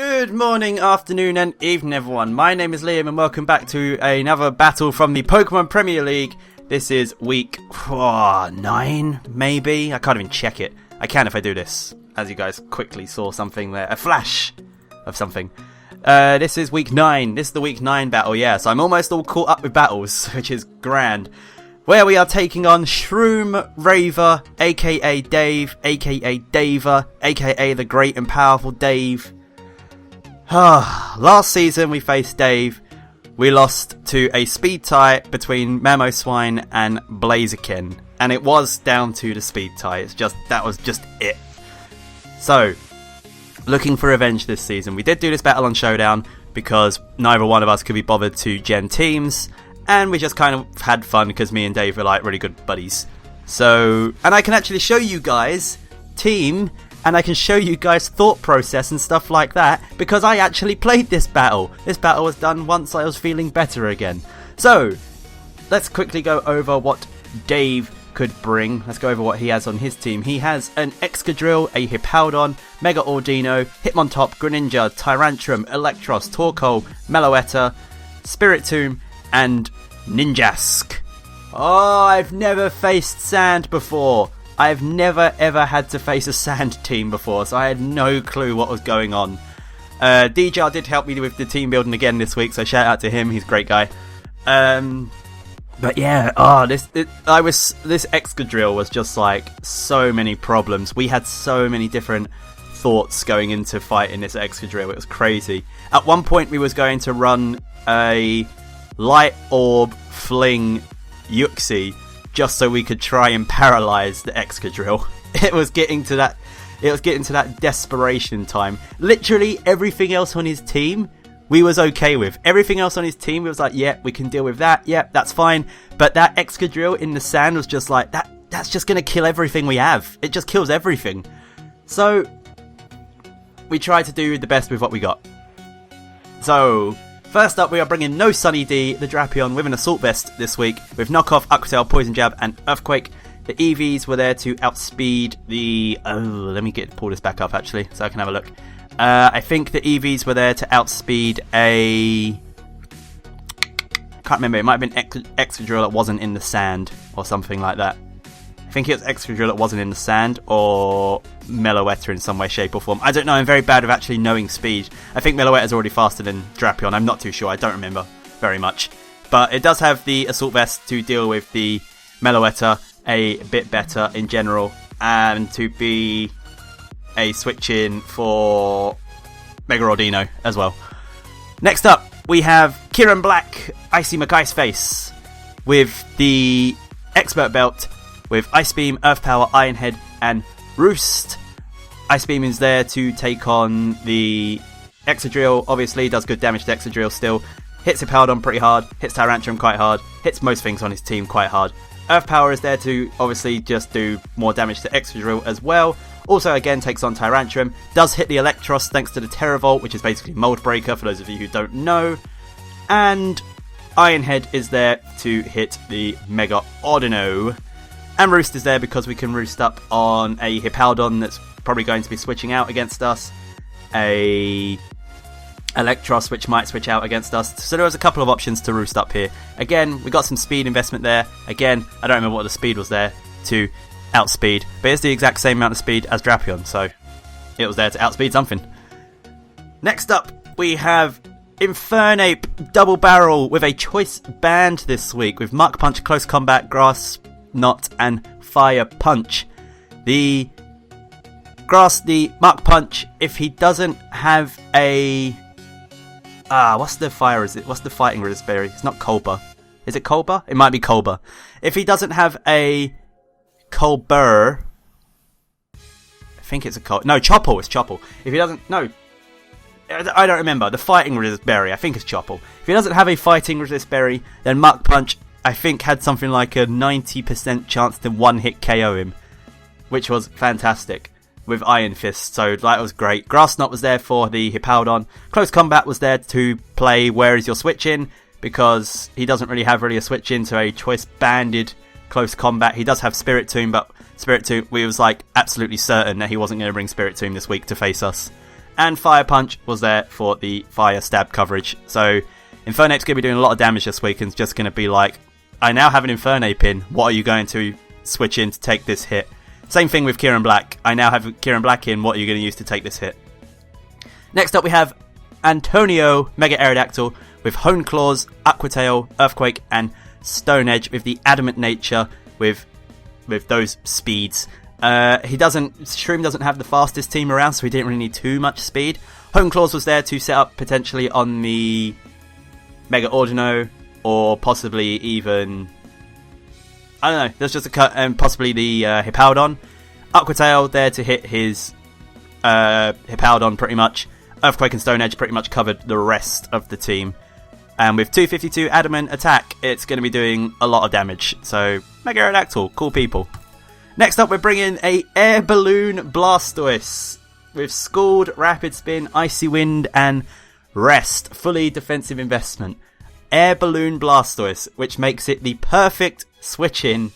Good morning, afternoon and evening everyone. My name is Liam and welcome back to another battle from the Pokemon Premier League. This is week 9, maybe? I can't even check it. I can if I do this. As you guys quickly saw something there. A flash of something. This is week 9. This is the week 9 battle, yeah. So I'm almost all caught up with battles, which is grand. Where we are taking on Shroom Raver, aka Dave, aka Daver, aka the Great and Powerful Dave. Last season we faced Dave. We lost to a speed tie between Mamoswine and Blaziken, and it was down to the speed tie. That was just it. So, looking for revenge this season. We did do this battle on Showdown because neither one of us could be bothered to gen teams, and we just kind of had fun because me and Dave were like really good buddies. So, and I can actually show you guys team. And I can show you guys thought process and stuff like that because I actually played this battle. This battle was done once I was feeling better again. So, let's quickly go over what Dave could bring. Let's go over what he has on his team. He has an Excadrill, a Hippowdon, Mega Audino, Hitmontop, Greninja, Tyrantrum, Electros, Torkoal, Meloetta, Spiritomb, and Ninjask. Oh, I've never faced Sand before. I've never ever had to face a Sand team before, so I had no clue what was going on. DJR did help me with the team building again this week, so shout out to him, he's a great guy. But yeah, this Excadrill was just like so many problems. We had so many different thoughts going into fighting this Excadrill, it was crazy. At one point we was going to run a Light Orb Fling Yuxi, just so we could try and paralyze the Excadrill. It was getting to that desperation time. Literally everything else on his team we was okay with. Everything else on his team we was like, yeah, we can deal with that. Yeah, that's fine. But that Excadrill in the sand was just like, that's just going to kill everything we have. It just kills everything. So we tried to do the best with what we got. So first up, we are bringing No Sunny D, the Drapion, with an Assault Vest this week, with Knockoff, Aquatail, Poison Jab, and Earthquake. The EVs were there to outspeed the... Oh, let me pull this back up, actually, so I can have a look. I think the EVs were there to outspeed a... Can't remember, it might have been Excadrill that wasn't in the sand, or something like that. I think it was Excadrill that wasn't in the sand, or Meloetta in some way, shape or form. I don't know, I'm very bad with actually knowing speed. I think Meloetta's already faster than Drapion, I'm not too sure, I don't remember very much. But it does have the Assault Vest to deal with the Meloetta a bit better in general, and to be a switch-in for Mega Audino as well. Next up, we have Kieran Black, Icy McIceface, with the Expert Belt, with Ice Beam, Earth Power, Iron Head, and Roost. Ice Beam is there to take on the Excadrill, obviously, does good damage to Excadrill still. Hits Hippowdon pretty hard, hits Tyrantrum quite hard, hits most things on his team quite hard. Earth Power is there to, obviously, just do more damage to Excadrill as well. Also, again, takes on Tyrantrum. Does hit the Electros thanks to the Terravolt, which is basically Mold Breaker, for those of you who don't know. And Iron Head is there to hit the Mega Audino. And Roost is there because we can roost up on a Hippowdon that's probably going to be switching out against us. A Electros, which might switch out against us. So there was a couple of options to roost up here. Again, we got some speed investment there. Again, I don't remember what the speed was there to outspeed. But it's the exact same amount of speed as Drapion, so it was there to outspeed something. Next up, we have Infernape Double Barrel with a choice band this week with Mach Punch, Close Combat, Grass Knot, and Fire Punch. The Mach Punch, if he doesn't have a... what's the fighting resist berry? It's not Colbur. Is it Colbur? It might be Colbur. If he doesn't have a Colbur... I think it's a Colbur. No, Chople. It's Chople. If he doesn't... No. I don't remember. The fighting resist berry. I think it's Chople. If he doesn't have a fighting resist berry, then Mach Punch, I think, had something like a 90% chance to one-hit KO him, which was fantastic with Iron Fist, so that was great. Grass Knot was there for the Hippowdon. Close Combat was there to play Where Is Your Switch In, because he doesn't really have a switch in to a choice banded Close Combat. He does have Spiritomb, but Spiritomb, we was like absolutely certain that he wasn't going to bring Spiritomb this week to face us. And Fire Punch was there for the fire stab coverage. So Infernape's going to be doing a lot of damage this week and it's just going to be like, I now have an Infernape in. What are you going to switch in to take this hit? Same thing with Kieran Black. I now have Kieran Black in. What are you going to use to take this hit? Next up we have Antonio Mega Aerodactyl with Hone Claws, Aqua Tail, Earthquake and Stone Edge with the Adamant Nature with those speeds. Shroom doesn't have the fastest team around, so he didn't really need too much speed. Hone Claws was there to set up potentially on the Mega Ordino or possibly even, I don't know, there's just a cut, and possibly the Hippowdon. Aqua Tail there to hit his Hippowdon pretty much. Earthquake and Stone Edge pretty much covered the rest of the team. And with 252 Adamant attack, it's going to be doing a lot of damage. So, Mega Aerodactyl, cool people. Next up, we're bringing a Air Balloon Blastoise with Scald, Rapid Spin, Icy Wind, and Rest. Fully defensive investment. Air Balloon Blastoise, which makes it the perfect switch-in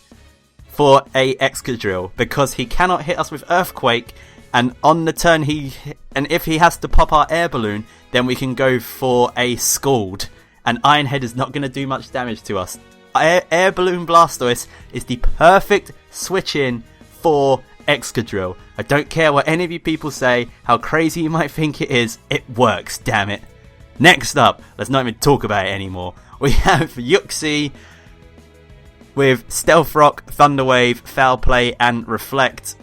for a Excadrill, because he cannot hit us with Earthquake, and on the turn if he has to pop our Air Balloon, then we can go for a Scald. And Iron Head is not going to do much damage to us. Air Balloon Blastoise is the perfect switch-in for Excadrill. I don't care what any of you people say, how crazy you might think it is, it works, damn it. Next up, let's not even talk about it anymore. We have Yuxi with Stealth Rock, Thunder Wave, Foul Play, and Reflect.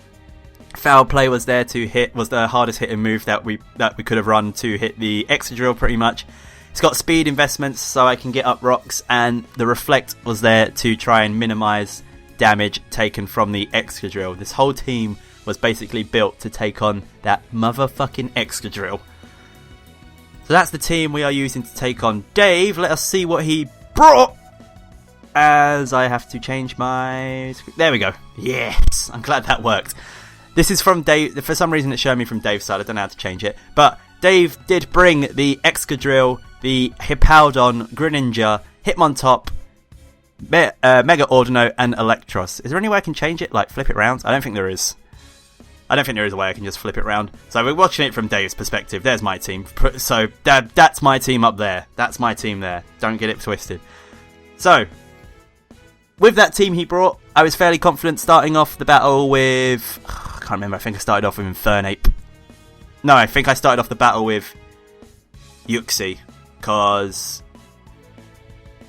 Foul Play was there to hit, was the hardest hitting move that we could have run to hit the Excadrill pretty much. It's got speed investments so I can get up rocks, and the Reflect was there to try and minimise damage taken from the Excadrill. This whole team was basically built to take on that motherfucking Excadrill. So that's the team we are using to take on Dave. Let us see what he brought. As I have to change my... There we go. Yes, I'm glad that worked. This is from Dave. For some reason it's showing me from Dave's side. I don't know how to change it. But Dave did bring the Excadrill, the Hippowdon, Greninja, Hitmontop, Mega Ordino, and Electros. Is there any way I can change it? Like, flip it round? I don't think there is. I don't think there is a way I can just flip it round. So we're watching it from Dave's perspective. There's my team. So that's my team up there. That's my team there. Don't get it twisted. So, with that team he brought, I was fairly confident starting off the battle with... I can't remember. I think I started off with Infernape. No, I think I started off the battle with Yuxi. Because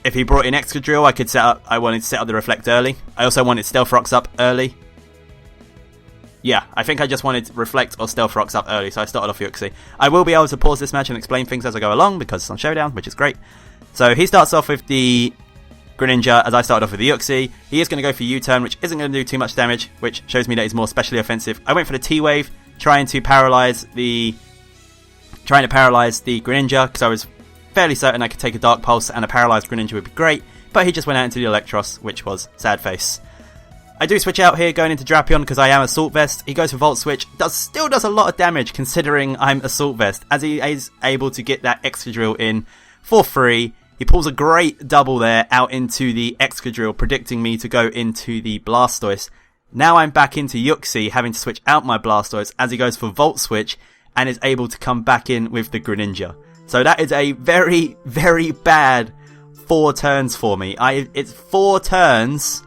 if he brought in Excadrill, I wanted to set up the Reflect early. I also wanted Stealth Rocks up early. Yeah, I think I just wanted Reflect or Stealth Rocks up early, so I started off Yuxi. I will be able to pause this match and explain things as I go along, because it's on Showdown, which is great. So he starts off with the Greninja, as I started off with the Yuxi. He is going to go for U-turn, which isn't going to do too much damage, which shows me that he's more specially offensive. I went for the T-Wave, trying to paralyze the Greninja, because I was fairly certain I could take a Dark Pulse and a paralyzed Greninja would be great, but he just went out into the Electros, which was sad face. I do switch out here going into Drapion because I am Assault Vest. He goes for Volt Switch, still does a lot of damage considering I'm Assault Vest, as he is able to get that Excadrill in for free. He pulls a great double there out into the Excadrill, predicting me to go into the Blastoise. Now I'm back into Yuxi, having to switch out my Blastoise as he goes for Volt Switch and is able to come back in with the Greninja. So that is a very, very bad 4 turns for me. It's 4 turns,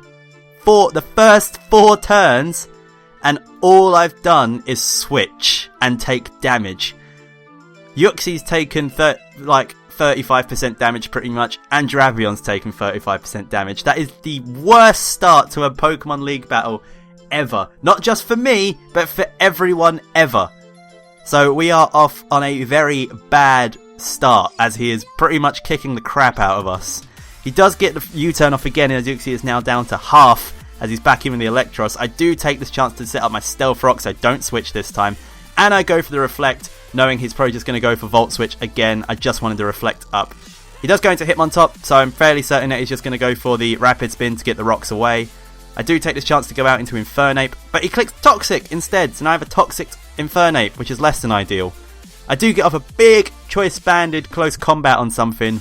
the first 4 turns, and all I've done is switch and take damage. Yuxi's taken 35% damage pretty much, and Drapion's taken 35% damage. That is the worst start to a Pokemon League battle ever. Not just for me, but for everyone ever. So we are off on a very bad start, as he is pretty much kicking the crap out of us. He does get the U-turn off again, and Yuxi is now down to half as he's back in with the Electros. I do take this chance to set up my Stealth Rock, so I don't switch this time. And I go for the Reflect, knowing he's probably just going to go for Volt Switch again. I just wanted to Reflect up. He does go into Hitmontop, so I'm fairly certain that he's just going to go for the Rapid Spin to get the rocks away. I do take this chance to go out into Infernape, but he clicks Toxic instead, so now I have a Toxic Infernape, which is less than ideal. I do get off a big Choice Banded close combat on something,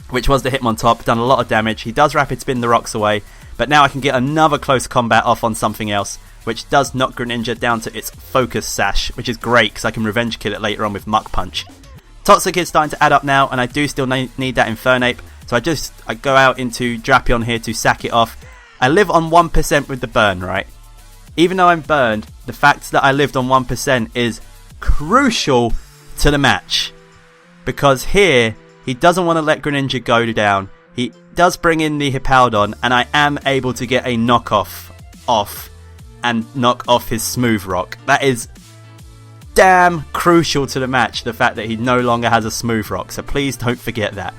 which was the Hitmontop, done a lot of damage. He does Rapid Spin the rocks away, but now I can get another close combat off on something else, which does knock Greninja down to its focus sash, which is great because I can revenge kill it later on with Muck Punch. Toxic is starting to add up now, and I do still need that Infernape, so I go out into Drapion here to sack it off. I live on 1% with the burn, right? Even though I'm burned, the fact that I lived on 1% is crucial to the match. Because here, he doesn't want to let Greninja go down. He does bring in the Hippowdon, and I am able to get a knockoff off and knock off his Smooth Rock. That is damn crucial to the match, the fact that he no longer has a Smooth Rock. So please don't forget that.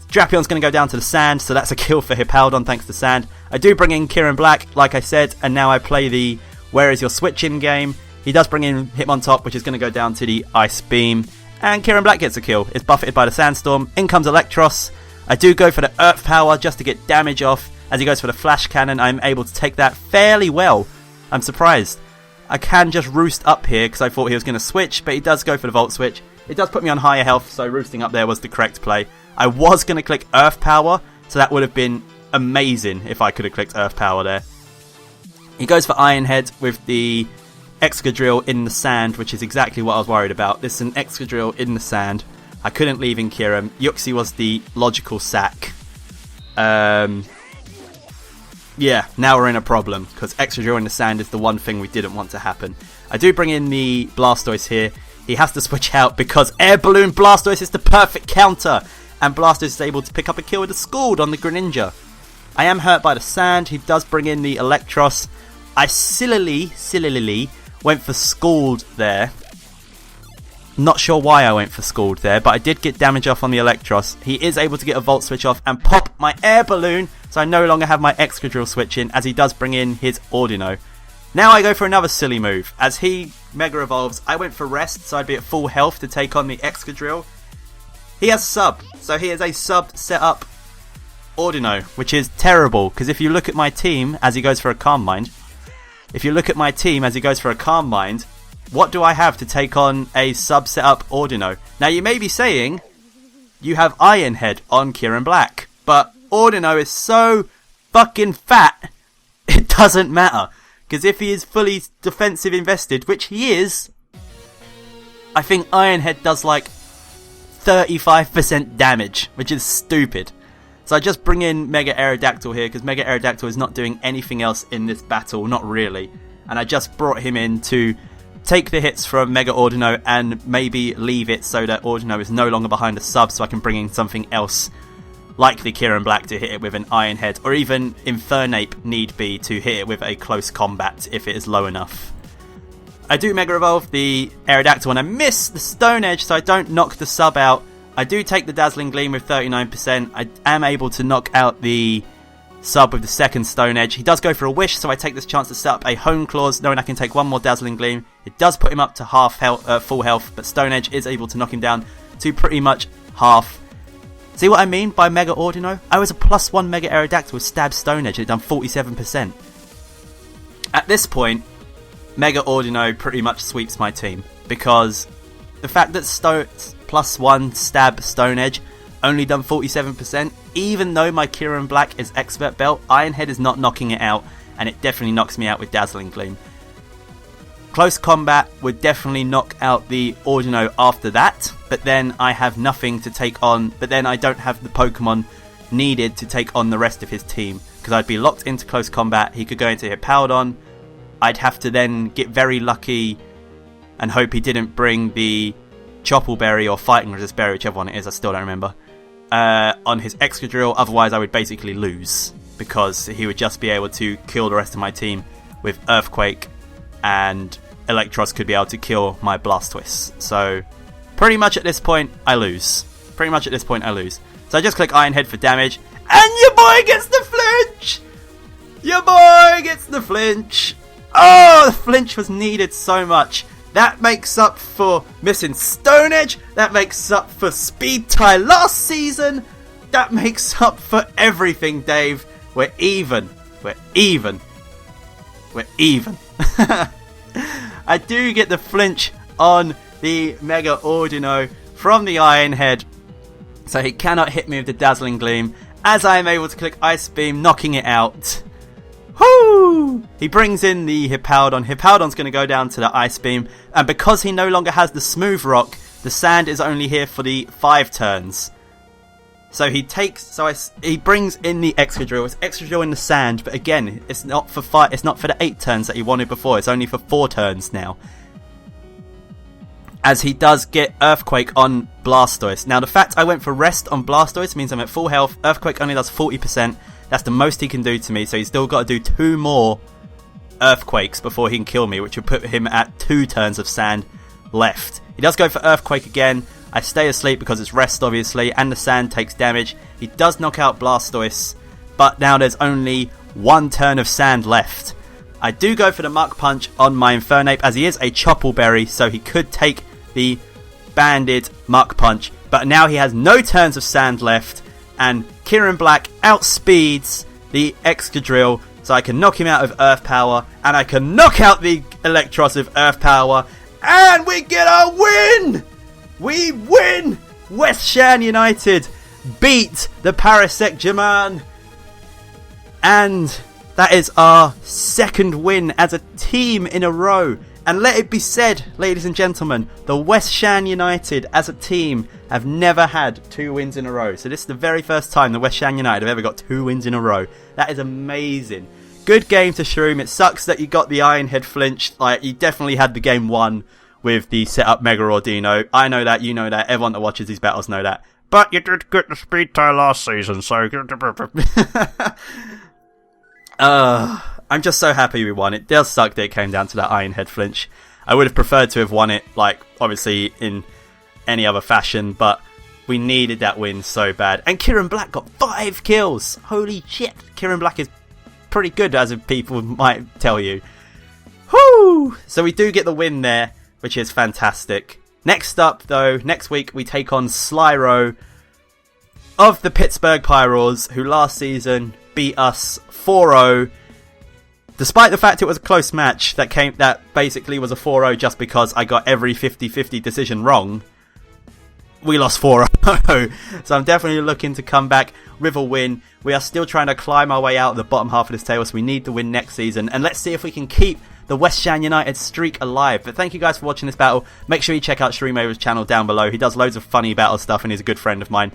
Drapion's going to go down to the sand, so that's a kill for Hippowdon thanks to sand. I do bring in Kieran Black, like I said, and now I play the Where Is Your Switch in game. He does bring in Hitmontop, which is going to go down to the Ice Beam. And Kieran Black gets a kill. It's buffeted by the Sandstorm. In comes Electros. I do go for the Earth Power just to get damage off. As he goes for the Flash Cannon, I'm able to take that fairly well. I'm surprised. I can just roost up here because I thought he was going to switch, but he does go for the Volt Switch. It does put me on higher health, so roosting up there was the correct play. I was going to click Earth Power, so that would have been amazing if I could have clicked Earth Power there. He goes for Iron Head with the Excadrill in the sand, which is exactly what I was worried about. This is an Excadrill in the sand. I couldn't leave in Kyurem. Yuxi was the logical sack. Yeah, now we're in a problem, because Excadrill in the sand is the one thing we didn't want to happen. I do bring in the Blastoise here. He has to switch out because Air Balloon Blastoise is the perfect counter. And Blastoise is able to pick up a kill with a Scald on the Greninja. I am hurt by the sand. He does bring in the Electros. I sillily went for Scald there. Not sure why I went for Scald there, but I did get damage off on the Electros. He is able to get a Volt Switch off and pop my Air Balloon, so I no longer have my Excadrill switch in, as he does bring in his Audino. Now I go for another silly move. As he Mega Evolves, I went for Rest, so I'd be at full health to take on the Excadrill. He has Sub, so he is a Sub setup Audino, which is terrible, because if you look at my team as he goes for a Calm Mind, what do I have to take on a Sub setup Audino? Now you may be saying, you have Iron Head on Kieran Black, but Audino is so fucking fat, it doesn't matter. Because if he is fully defensive invested, which he is, I think Iron Head does like 35% damage, which is stupid. So I just bring in Mega Aerodactyl here, because Mega Aerodactyl is not doing anything else in this battle, not really. And I just brought him in to take the hits from Mega Audino and maybe leave it so that Audino is no longer behind the sub, so I can bring in something else like the Kieran Black to hit it with an Iron Head, or even Infernape need be to hit it with a close combat if it is low enough. I do Mega Evolve the Aerodactyl and I miss the Stone Edge, so I don't knock the sub out. I do take the Dazzling Gleam with 39%. I am able to knock out the sub with the second Stone Edge. He does go for a Wish, so I take this chance to set up a Hone Claws, knowing I can take one more Dazzling Gleam. It does put him up to half health, full health, but Stone Edge is able to knock him down to pretty much half. See what I mean by Mega Audino? I was a +1 Mega Aerodactyl with Stab Stone Edge and it done 47%. At this point, Mega Audino pretty much sweeps my team, because the fact that +1 Stab Stone Edge only done 47%, even though my Kieran Black is Expert Belt, Iron Head is not knocking it out, and it definitely knocks me out with Dazzling Gleam. Close combat would definitely knock out the Audino after that, but then I have nothing to take on, but then I don't have the Pokemon needed to take on the rest of his team, because I'd be locked into close combat. He could go into Hippowdon. I'd have to then get very lucky and hope he didn't bring the Chople Berry or Fighting Resist Berry, whichever one it is, I still don't remember, on his Excadrill. Otherwise I would basically lose, because he would just be able to kill the rest of my team with Earthquake, and Electros could be able to kill my Blastoise. So pretty much at this point I lose. So I just click Iron Head for damage, and your boy gets the flinch! Oh, the flinch was needed so much. That makes up for missing Stone Edge. That makes up for Speed Tie last season. That makes up for everything, Dave. We're even. I do get the flinch on the Mega Audino from the Iron Head, so he cannot hit me with the Dazzling Gleam, as I am able to click Ice Beam, knocking it out. Whoo! He brings in the Hippowdon. Hippowdon's going to go down to the Ice Beam. And because he no longer has the Smooth Rock, the Sand is only here for the 5 turns. So he brings in the Excadrill. It's Excadrill in the Sand, but again, it's not for the 8 turns that he wanted before. It's only for 4 turns now. As he does get Earthquake on Blastoise. Now, the fact I went for Rest on Blastoise means I'm at full health. Earthquake only does 40%. That's the most he can do to me, so he's still got to do 2 more Earthquakes before he can kill me, which would put him at 2 turns of Sand left. He does go for Earthquake again. I stay asleep because it's Rest, obviously, and the Sand takes damage. He does knock out Blastoise, but now there's only 1 turn of Sand left. I do go for the Mach Punch on my Infernape, as he is a Chople Berry, so he could take the Banded Mach Punch, but now he has no turns of Sand left, and Kieran Black outspeeds the Excadrill, so I can knock him out of Earth Power, and I can knock out the Electros with Earth Power, and we get a win! We win! West Shan United beat the Parasect Germain, and that is our 2nd win as a team in a row. And let it be said, ladies and gentlemen, the West Shan United as a team have never had 2 wins in a row. So this is the very first time the West Shan United have ever got 2 wins in a row. That is amazing. Good game to Shroom. It sucks that you got the Iron Head flinch. Like, you definitely had the game won with the setup Mega Ordino. I know that, you know that, everyone that watches these battles know that. But you did get the speed tie last season, so... I'm just so happy we won. It does suck that it came down to that Iron Head flinch. I would have preferred to have won it, like, obviously in any other fashion, but we needed that win so bad. And Kieran Black got 5 kills! Holy shit! Kieran Black is pretty good, as people might tell you. Whoo! So we do get the win there, which is fantastic. Next up, though, next week we take on Slyro of the Pittsburgh Pyros, who last season beat us 4-0. Despite the fact it was a close match that basically was a 4-0 just because I got every 50-50 decision wrong, we lost 4-0. So I'm definitely looking to come back with a win. We are still trying to climb our way out of the bottom half of this table, so we need to win next season. And let's see if we can keep the West Shan United streak alive. But thank you guys for watching this battle. Make sure you check out Shreemover's channel down below. He does loads of funny battle stuff and he's a good friend of mine.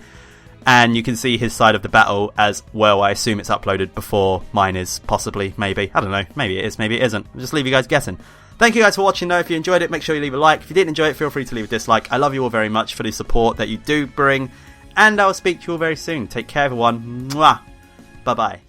And you can see his side of the battle as well. I assume it's uploaded before mine is, possibly, maybe. I don't know. Maybe it is, maybe it isn't. I'll just leave you guys guessing. Thank you guys for watching though. If you enjoyed it, make sure you leave a like. If you didn't enjoy it, feel free to leave a dislike. I love you all very much for the support that you do bring. And I will speak to you all very soon. Take care everyone. Mwah. Bye bye.